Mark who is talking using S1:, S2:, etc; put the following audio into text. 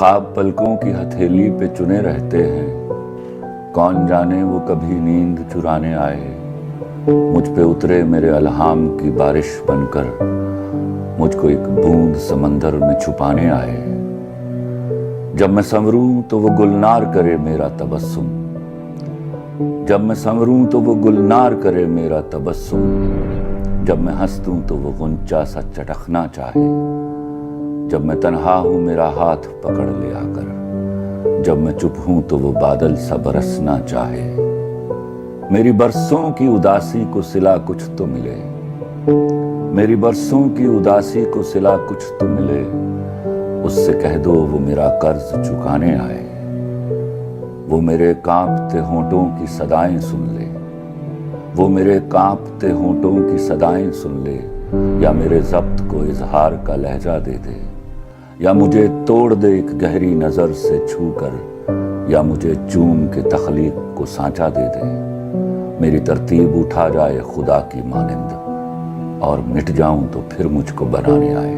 S1: ख्वाब पलकों की हथेली पे चुने रहते हैं, कौन जाने वो कभी नींद चुराने आए। मुझ पे उतरे मेरे अल्हाम की बारिश बनकर, मुझको एक बूंद समंदर में छुपाने आए। जब मैं संवरूं तो वो गुलनार करे मेरा तबस्सुम, जब मैं संवरूं तो वो गुलनार करे मेरा तबस्सुम, जब मैं हंस दूं तो वो गुंचा सा चटकना चाहे। जब मैं तन्हा हूं मेरा हाथ पकड़ ले आकर, जब मैं चुप हूं तो वो बादल सा बरसना चाहे। मेरी बरसों की उदासी को सिला कुछ तो मिले, मेरी बरसों की उदासी को सिला कुछ तो मिले। उससे कह दो वो मेरा कर्ज चुकाने आए। वो मेरे कांपते होंठों की सदाएं सुन ले, वो मेरे कांपते होंठों की सदाएं सुन ले। या मेरे ज़ब्त को इजहार का लहजा दे दे, या मुझे तोड़ दे एक गहरी नज़र से छू कर, या मुझे चूम के तख्लीक को सांचा दे दे। मेरी तरतीब उठा जाए खुदा की मानिंद, और मिट जाऊं तो फिर मुझको बनाने आए।